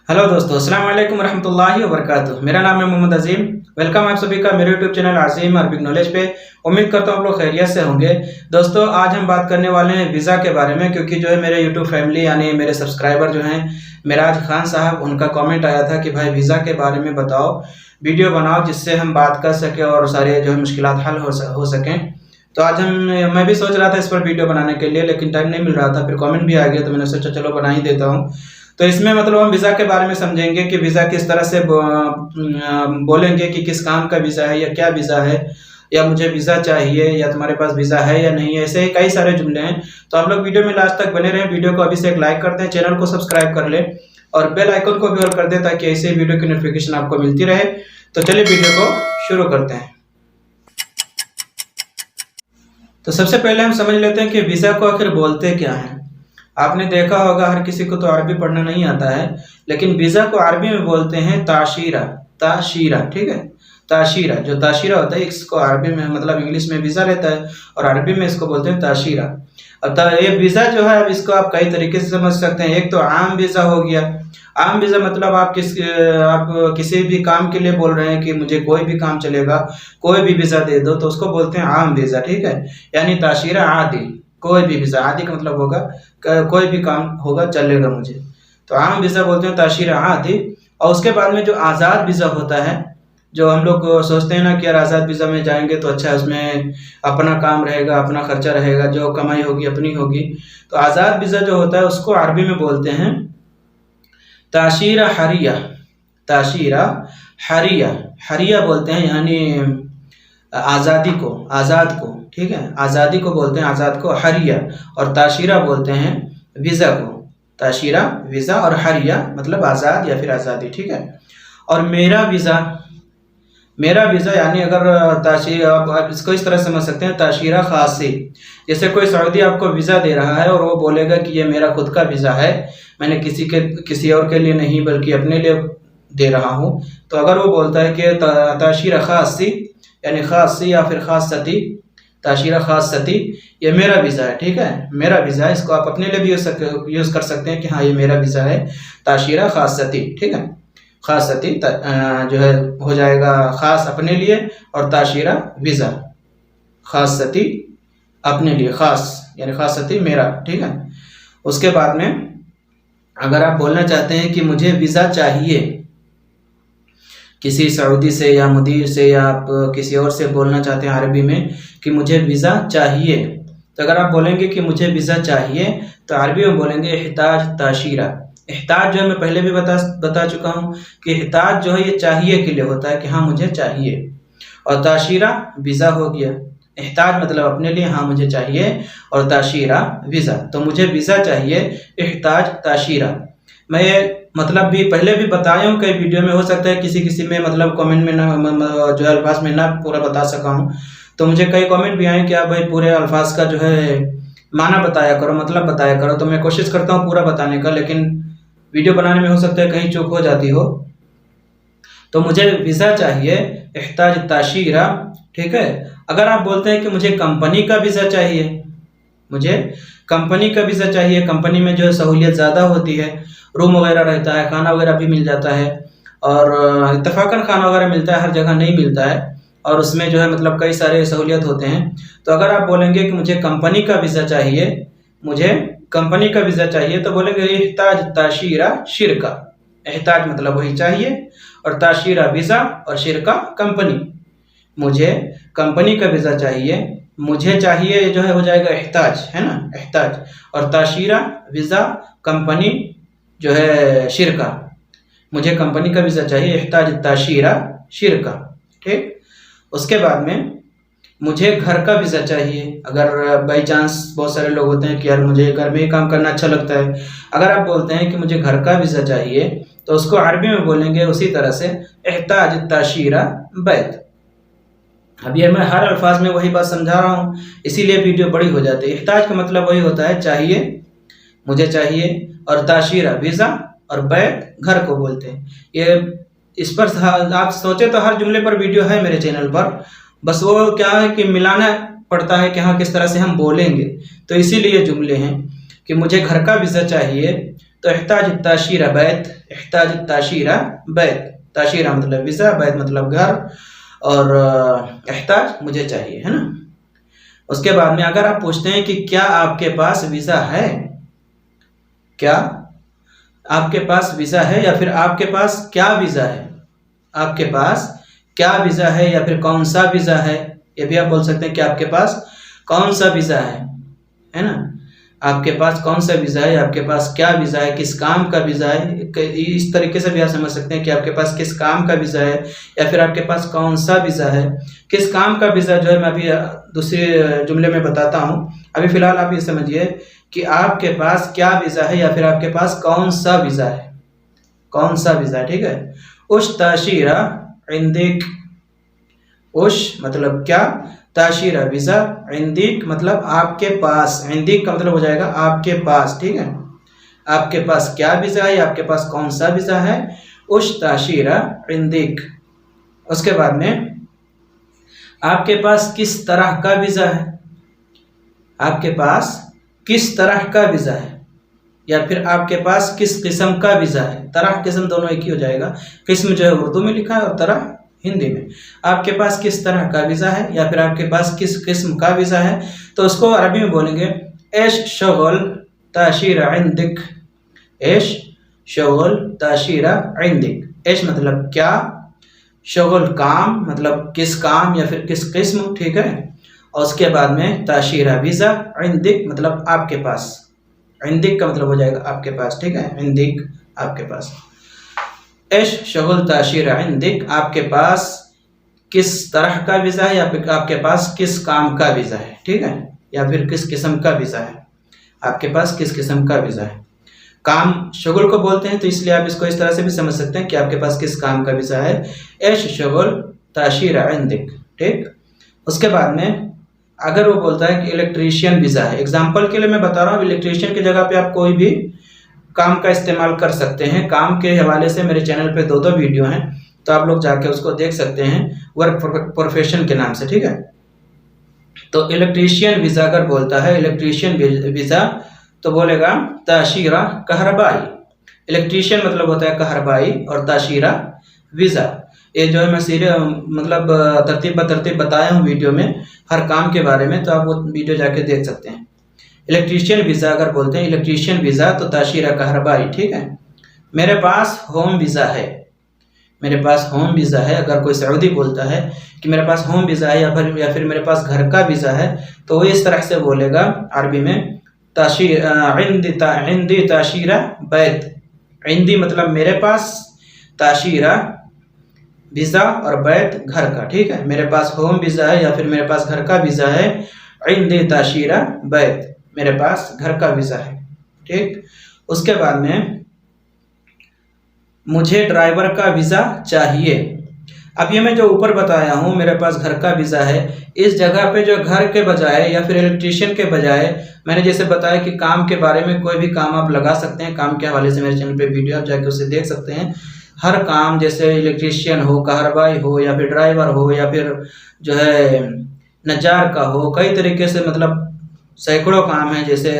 Hello दोस्तों, अस्सलाम वालेकुम रहमतुल्लाहि व बरकातुहू। मेरा नाम है मोहम्मद अजीम। वेलकम आप सभी का मेरे यूट्यूब चैनल अजीम अरबिक नॉलेज पे। उम्मीद करता हूँ आप लोग खैरियत से होंगे। दोस्तों, आज हम बात करने वाले हैं वीज़ा के बारे में, क्योंकि जो है मेरे यूट्यूब फैमिली यानी मेरे सब्सक्राइबर जो हैं मिराज खान साहब, उनका कमेंट आया था कि भाई वीज़ा के बारे में बताओ, वीडियो बनाओ जिससे हम बात कर सकें और सारे जो है मुश्किलात हल हो सकें। तो आज मैं भी सोच रहा था इस पर वीडियो बनाने के लिए, लेकिन टाइम नहीं मिल रहा था। फिर कमेंट भी आ गया तो मैंने सोचा चलो बना ही देता हूँ। तो इसमें मतलब हम वीज़ा के बारे में समझेंगे कि वीज़ा किस तरह से बोलेंगे कि किस काम का वीज़ा है या क्या वीज़ा है, या मुझे वीज़ा चाहिए या तुम्हारे पास वीज़ा है या नहीं है। ऐसे ही कई सारे जुमले हैं। तो आप लोग वीडियो में लास्ट तक बने रहें। वीडियो को अभी से एक लाइक करते हैं, चैनल को सब्सक्राइब कर ले और बेल आइकन को भी ऑन कर दें ताकि ऐसे वीडियो की नोटिफिकेशन आपको मिलती रहे। तो चलिए वीडियो को शुरू करते हैं। तो सबसे पहले हम समझ लेते हैं कि वीज़ा को आखिर बोलते क्या हैं। आपने देखा होगा हर किसी को तो अरबी पढ़ना नहीं आता है, लेकिन वीज़ा को अरबी में बोलते हैं ताशीरा। ताशीरा, ठीक है। ताशीरा, जो ताशीरा होता है इसको अरबी में मतलब इंग्लिश में वीज़ा रहता है और अरबी में इसको बोलते हैं ताशीरा। अब ये वीज़ा जो है, अब इसको आप कई तरीके से समझ सकते हैं। एक तो आम वीज़ा हो गया। आम वीज़ा मतलब आप किसी भी काम के लिए बोल रहे हैं कि मुझे कोई भी काम चलेगा, कोई भी वीज़ा दे दो, तो उसको बोलते हैं आम वीज़ा, ठीक है। यानी ताशीरा आदि, कोई भी वीज़ा, आदि का मतलब होगा कोई भी काम होगा चलेगा मुझे, तो आम वीज़ा बोलते हैं ताशीरा आदि। और उसके बाद में जो आज़ाद वीज़ा होता है, जो हम लोग सोचते हैं ना कि यार आज़ाद वीज़ा में जाएंगे तो अच्छा है, उसमें अपना काम रहेगा, अपना खर्चा रहेगा, जो कमाई होगी अपनी होगी। तो आज़ाद वीज़ा जो होता है उसको अरबी में बोलते हैं ताशीरा हरिया। ताशीरा हरिया, हरिया बोलते हैं यानी आज़ादी को, आज़ाद को, ठीक है। आज़ादी को बोलते हैं, आज़ाद को हरिया। और ताशीरा बोलते हैं वीज़ा को। ताशीरा वीज़ा और हरिया मतलब आज़ाद या फिर आज़ादी, ठीक है। और मेरा वीज़ा, मेरा वीज़ा यानी अगर ताशीरा, आप इसको इस तरह समझ सकते हैं ताशीरा खासी। जैसे कोई सऊदी आपको वीज़ा दे रहा है और वो बोलेगा कि ये मेरा खुद का वीज़ा है, मैंने किसी और के लिए नहीं बल्कि अपने लिए दे रहा हूँ। तो अगर वो बोलता है कि ताशीरा खासी यानी खासी या फिर खासती, ताशीरा खासती, ये मेरा वीज़ा है, ठीक है। मेरा वीज़ा है, इसको आप अपने लिए भी यूज़ कर सकते हैं कि हाँ ये मेरा वीज़ा है ताशीरा खासती, ठीक है। खासती जो है हो जाएगा ख़ास अपने लिए, और ताशीरा वीज़ा खासती अपने लिए, ख़ास यानी खासती मेरा, ठीक है। उसके बाद में अगर आप बोलना चाहते हैं कि मुझे वीज़ा चाहिए किसी सऊदी से या मुदीर से, या आप किसी और से बोलना चाहते हैं अरबी में कि मुझे वीज़ा चाहिए, तो अगर आप बोलेंगे कि मुझे वीज़ा चाहिए तो अरबी में बोलेंगे एहताज ताशीरा। एहताज जो है मैं पहले भी बता चुका हूँ कि एहताज जो है ये चाहिए के लिए होता है कि हाँ मुझे चाहिए, और ताशीरा वीज़ा हो गया। एहताज मतलब अपने लिए, हाँ मुझे चाहिए, और ताशीरा वीज़ा, तो मुझे वीज़ा चाहिए, एहताज ताशीरा। मैं मतलब भी पहले भी बताया हूँ कई वीडियो में, हो सकता है किसी में मतलब कमेंट में ना जो है अल्फाज में ना पूरा बता सका हूँ। तो मुझे कई कमेंट भी आए कि आप भाई पूरे अल्फाज का जो है माना बताया करो, मतलब बताया करो। तो मैं कोशिश करता हूँ पूरा बताने का, लेकिन वीडियो बनाने में हो सकता है कहीं चूक हो जाती हो। तो मुझे वीज़ा चाहिए एहताज ताशीरा, ठीक है। अगर आप बोलते हैं कि मुझे कंपनी का वीज़ा चाहिए, मुझे कंपनी का वीज़ा चाहिए, कंपनी में जो है सहूलियत ज़्यादा होती है, रूम वगैरह रहता है, खाना वगैरह भी मिल जाता है, और इत्तफाकन खाना वगैरह मिलता है, हर जगह नहीं मिलता है, और उसमें जो है मतलब कई सारे सहूलियत होते हैं। तो अगर आप बोलेंगे कि मुझे कंपनी का वीज़ा चाहिए, मुझे कंपनी का वीज़ा चाहिए, तो बोलेंगे एहताज ताशीरा शिरका। एहताज मतलब वही चाहिए, और ताशीरा वीज़ा, और शिरका कंपनी। मुझे कंपनी का वीज़ा चाहिए, मुझे चाहिए जो है हो जाएगा एहताज, है ना, एहताज। और ताशीरा वीज़ा, कंपनी जो है शिरका। मुझे कंपनी का वीज़ा चाहिए, एहताज ताशीरा शिरका, ठीक। उसके बाद में मुझे घर का वीज़ा चाहिए। अगर बाई चांस बहुत सारे लोग होते हैं कि यार मुझे घर में ही काम करना अच्छा लगता है, अगर आप बोलते हैं कि मुझे घर का वीज़ा चाहिए तो उसको अरबी में बोलेंगे उसी तरह से एहताज ताशीरा बैत। अब ये मैं हर अल्फाज में वही बात समझा रहा हूँ, इसीलिए वीडियो बड़ी हो जाती है। एहताज का मतलब वही होता है चाहिए, मुझे चाहिए, और ताशीरा वीज़ा, और बैत घर को बोलते हैं। ये इस पर आप सोचे तो हर जुमले पर वीडियो है मेरे चैनल पर, बस वो क्या है कि मिलाना पड़ता है कि हाँ किस तरह से हम बोलेंगे। तो इसीलिए जुमले हैं कि मुझे घर का वीज़ा चाहिए, तो एहताज ताशीरा बैत, एहताज ताशीरा बैत, ताशीरा मतलब वीज़ा, बैत मतलब घर, और एहताज मुझे चाहिए, है ना। उसके बाद में अगर आप पूछते हैं कि क्या आपके पास वीज़ा है, क्या आपके पास वीज़ा है, या फिर आपके पास क्या वीज़ा है, आपके पास क्या वीज़ा है या फिर कौन सा वीज़ा है, ये भी आप बोल सकते हैं कि आपके पास कौन सा वीज़ा है ना। आपके पास कौन सा वीज़ा है, आपके पास क्या वीज़ा है, किस काम का वीज़ा है, इस तरीके से भी आप समझ सकते हैं कि आपके पास किस काम का वीज़ा है, या फिर आपके पास कौन सा वीज़ा है। किस काम का वीज़ा जो है मैं अभी दूसरे जुमले में बताता हूँ। अभी फ़िलहाल आप ये समझिए कि आपके पास क्या वीज़ा है या फिर आपके पास कौन सा वीज़ा है, कौन सा वीज़ा, ठीक है। उश ताशीरा इंदिक, उश मतलब क्या, ताशीरा वीज़ा, इंदिक मतलब आपके पास, इंदिक का मतलब हो जाएगा आपके पास, ठीक है। आपके पास क्या वीज़ा है या आपके पास कौन सा वीज़ा है, उश ताशीरा इंदिक। उसके बाद में आपके पास किस तरह का वीज़ा है, आपके पास किस तरह का वीज़ा है, या फिर आपके पास किस किस्म का वीज़ा है। तरह किस्म दोनों एक ही हो जाएगा, किस्म जो है उर्दू में लिखा है और तरह हिंदी में। आपके पास किस तरह का वीज़ा है या फिर आपके पास किस किस्म का वीज़ा है, तो उसको अरबी में बोलेंगे एश शगल ताशीरा इंदिक, एश शगल ताशीरा इंदिक। एश मतलब क्या, शगल काम मतलब किस काम या फिर किस किस्म, ठीक है। और उसके बाद में ताशीरा वीज़ा, इंदिक मतलब आपके पास, इंदिक का मतलब हो जाएगा आपके पास, ठीक है। इंदिक आपके पास, एश शगल ताशीरा इंदिक आपके पास किस तरह का वीज़ा है या फिर आपके पास किस काम का वीज़ा है, ठीक है, या फिर किस किस्म का वीज़ा है, आपके पास किस किस्म का वीज़ा है। काम शगल को बोलते हैं, तो इसलिए आप इसको इस तरह से भी समझ सकते हैं कि आपके पास किस काम का वीज़ा है, एश शगल ताशीरा इंदिक, ठीक। उसके बाद में अगर वो बोलता है कि इलेक्ट्रीशियन वीज़ा है, एग्जाम्पल के लिए मैं बता रहा हूँ, इलेक्ट्रीशियन की जगह पे आप कोई भी काम का इस्तेमाल कर सकते हैं। काम के हवाले से मेरे चैनल पे 2 वीडियो हैं, तो आप लोग जाके उसको देख सकते हैं, वर्क प्रोफेशन के नाम से, ठीक है। तो इलेक्ट्रीशियन वीज़ा अगर बोलता है, इलेक्ट्रीशियन वीज़ा, तो बोलेगा ताशीरा कहरबाई। इलेक्ट्रीशियन मतलब होता है कहरबाई और ताशीरा वीज़ा। ये जो है मैं सीधे मतलब तरतीब ब तरतीब बताया हूँ वीडियो में हर काम के बारे में, तो आप वो वीडियो जाके देख सकते हैं। इलेक्ट्रीशियन वीज़ा अगर बोलते हैं, इलेक्ट्रीशियन वीज़ा तो ताशीरा कहरबाई, ठीक है। मेरे पास होम वीज़ा है, मेरे पास होम वीज़ा है। अगर कोई सऊदी बोलता है कि मेरे पास होम वीज़ा है या फिर मेरे पास घर का वीज़ा है, तो वो इस तरह से बोलेगा अरबी में इंदी ताशीरा बैत। इंदी मतलब मेरे पास, ताशीरा वीज़ा और बैत घर का, ठीक है। मेरे पास होम वीज़ा है या फिर मेरे पास घर का वीज़ा है, इंदी ताशीरा बैत, मेरे पास घर का वीज़ा है, ठीक। उसके बाद में मुझे ड्राइवर का वीज़ा चाहिए। अब ये मैं जो ऊपर बताया हूँ मेरे पास घर का वीज़ा है, इस जगह पे जो घर के बजाय या फिर इलेक्ट्रीशियन के बजाय मैंने जैसे बताया कि काम के बारे में कोई भी काम आप लगा सकते हैं। काम के हवाले से मेरे चैनल पे वीडियो आप जाके उसे देख सकते हैं। हर काम जैसे इलेक्ट्रीशियन हो, कहरबाई हो, या फिर ड्राइवर हो, या फिर जो है नज्जार का हो, कई तरीके से मतलब सैकड़ों काम हैं। जैसे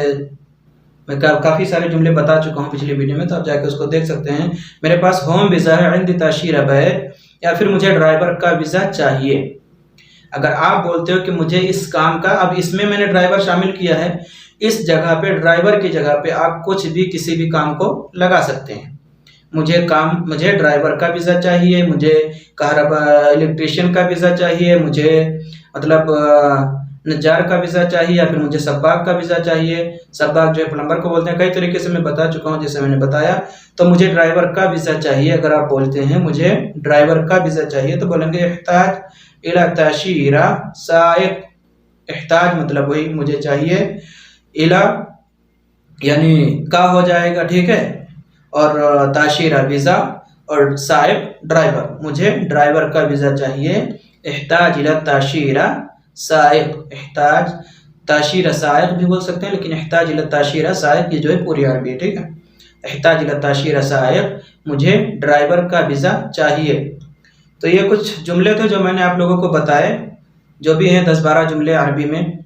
मैं काफ़ी सारे जुमले बता चुका हूँ पिछली वीडियो में, तो आप जाके उसको देख सकते हैं। मेरे पास होम वीज़ा है, इंदी ताशीरा बैत, या फिर मुझे ड्राइवर का वीज़ा चाहिए। अगर आप बोलते हो कि मुझे इस काम का, अब इसमें मैंने ड्राइवर शामिल किया है, इस जगह पे ड्राइवर की जगह पे आप कुछ भी किसी भी काम को लगा सकते हैं। मुझे ड्राइवर का वीज़ा चाहिए, मुझे इलेक्ट्रीशियन का वीज़ा चाहिए, मुझे मतलब नज्जार का वीज़ा चाहिए, या फिर मुझे सब्बाक का वीज़ा चाहिए। सब्बाक जो है प्लम्बर को बोलते हैं, कई तरीके से मैं बता चुका हूँ जैसे मैंने बताया। तो मुझे ड्राइवर का वीज़ा चाहिए। अगर आप बोलते हैं मुझे ड्राइवर का वीज़ा चाहिए, तो बोलेंगे एहताज इला ताशीरा साइक। एहताज मतलब वही मुझे चाहिए, इला यानी का हो जाएगा, ठीक है, और ताशीरा वीज़ा, और साइक ड्राइवर, मुझे ड्राइवर का वीज़ा चाहिए। एहताज इला ताशीरा साइक, एहताज ताशीरा साइक भी बोल सकते हैं, लेकिन एहताज इला ताशीरा साइक ये जो है पूरी अरबी है, ठीक है। एहताज इला ताशीरा साइक, मुझे ड्राइवर का वीज़ा चाहिए। तो ये कुछ जुमले थे जो मैंने आप लोगों को बताए, जो भी हैं 10-12 जुमले अरबी में।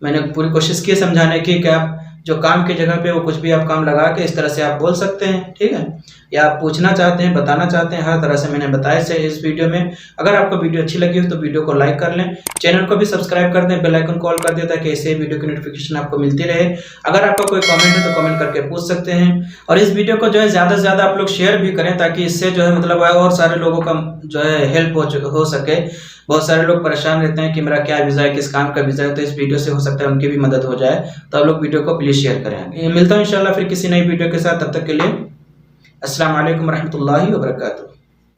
मैंने पूरी कोशिश की समझाने की कि आप जो काम की जगह पे वो कुछ भी आप काम लगा के इस तरह से आप बोल सकते हैं, ठीक है। या आप पूछना चाहते हैं, बताना चाहते हैं, हर तरह से मैंने बताया इस वीडियो में। अगर आपको वीडियो अच्छी लगी हो तो वीडियो को लाइक कर लें, चैनल को भी सब्सक्राइब कर दें, बेल आइकन कॉल कर दें ताकि ऐसे वीडियो की नोटिफिकेशन आपको मिलती रहे। अगर आपका कोई कमेंट है तो कमेंट करके पूछ सकते हैं, और इस वीडियो को जो है ज़्यादा से ज़्यादा आप लोग शेयर भी करें ताकि इससे जो है मतलब और सारे लोगों का जो है हेल्प हो सके। बहुत सारे लोग परेशान रहते हैं कि मेरा क्या वीज़ा है, किस काम का वीज़ा है, तो इस वीडियो से हो सकता है उनकी भी मदद हो जाए। तो आप लोग वीडियो को प्लीज़ शेयर करें। मिलता हूँ इंशाल्लाह फिर किसी नई वीडियो के साथ, तब तक के लिए अस्सलाम वालेकुम रहमतुल्लाहि व बरकातुहू।